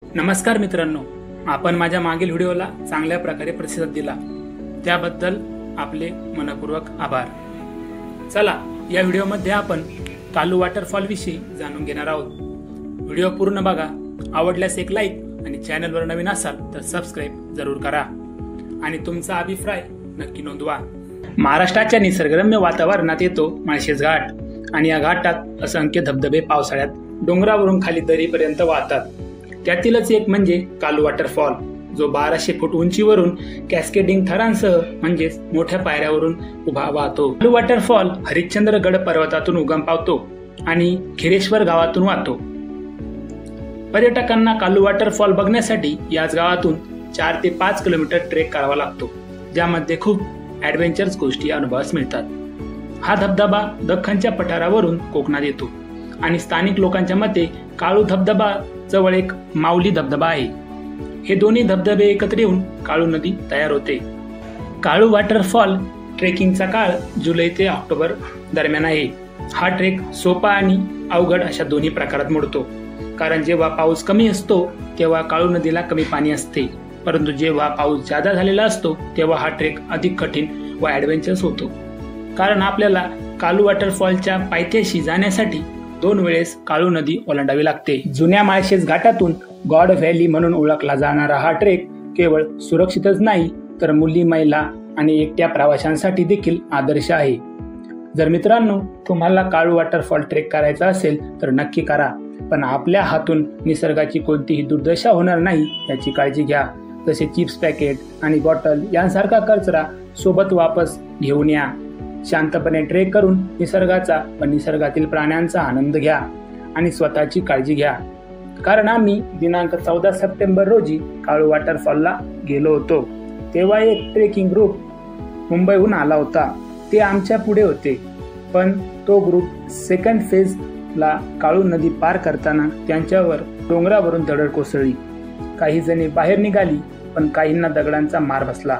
नमस्कार मित्रांनो, आपण माझ्या मागील व्हिडिओला चांगल्या प्रकारे प्रतिसाद दिला त्याबद्दल आपले मनपूर्वक आभार। चला या व्हिडिओमध्ये आपण कालू वॉटरफॉल विषयी जाणून घेणार आहोत। व्हिडिओ पूर्ण बघा, आवडल्यास एक लाईक आणि चॅनलवर नवीन असाल तर सबस्क्राइब जरूर करा आणि तुमचा अभिप्राय नक्की नोंदवा। महाराष्ट्राच्या निसर्गरम्य वातावरणात येतो माळशेज घाट आणि या घाटात असंख्य धबधबे पावसाळ्यात डोंगरावरून खाली दरीपर्यंत वाहतात। त्यातीलच एक म्हणजे कालू वॉटरफॉल, जो 1200 फूट उंचीवरून कॅस्केडिंग थरांसह म्हणजेच मोठ्या पायऱ्यावरून उभा वाहतो। कालू वॉटरफॉल हरिश्चंद्रगड पर्वतातून उगम पावतो आणि खिरेश्वर गावातून वाहतो। पर्यटकांना कालू वॉटरफॉल बघण्यासाठी याच गावातून 4 ते 5 किलोमीटर ट्रेक करावा लागतो, ज्यामध्ये खूप ॲडव्हेंचर्स गोष्टी अनुभवास मिळतात। हा धबधबा दख्खनच्या पठारावरून कोकणात येतो आणि स्थानिक लोकांच्या मते काळू धबधबा जवळ एक माऊली धबधबा आहे। हे दोन्ही धबधबे एकत्र येऊन काळू नदी तयार होते। काळू वॉटरफॉल ट्रेकिंगचा काळ जुलै ते ऑक्टोबर दरम्यान आहे। हा ट्रेक सोपा आणि अवघड अशा दोन्ही प्रकारात मोडतो, कारण जेव्हा पाऊस कमी असतो तेव्हा काळू नदीला कमी पाणी असते, परंतु जेव्हा पाऊस जादा झालेला असतो तेव्हा हा ट्रेक अधिक कठीण व ॲडव्हेंचरस होतो, कारण आपल्याला कालू वॉटरफॉलच्या पायथ्याशी जाण्यासाठी 2 वेळेस काळू नदी ओलांडावी लागते। जुन्या माळशेज घाटातून गॉड व्हॅली म्हणून ओळखला जाणारा हा ट्रेक केवळ सुरक्षितच नाही तर मुली, महिला आणि एकट्या प्रवाशांसाठी देखील आदर्श आहे। जर मित्रांनो तुम्हाला काळू वॉटरफॉल ट्रेक करायचा असेल तर नक्की करा, पण आपल्या हातून निसर्गाची कोणतीही दुर्दशा होणार नाही याची काळजी घ्या। जसे चिप्स पॅकेट आणि बॉटल यांसारखा कचरा सोबत वापस घेऊन या। शांतपणे ट्रेक करून निसर्गाचा व निसर्गातील प्राण्यांचा आनंद घ्या आणि स्वतःची काळजी घ्या, कारण आम्ही दिनांक 14 सप्टेंबर रोजी काळू वॉटरफॉलला गेलो होतो। तेव्हा एक ट्रेकिंग ग्रुप मुंबईहून आला होता। ते आमच्या पुढे होते, पण तो ग्रुप सेकंड फेजला काळू नदी पार करताना त्यांच्यावर डोंगरावरून दगड कोसळली। काही जणे बाहेर निघाली, पण काहींना दगडांचा मार बसला।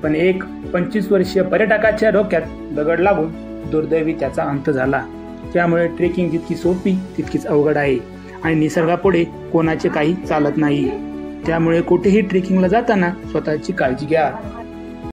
पण एक 25 वर्षीय पर्यटकाच्या डोक्यात दगड लागून दुर्दैवी त्याचा अंत झाला। त्यामुळे ट्रेकिंग जितकी सोपी तितकीच अवघड आहे आणि निसर्गापुढे कोणाचे काही चालत नाही। त्यामुळे कुठेही ट्रेकिंगला जाताना स्वतःची काळजी घ्या।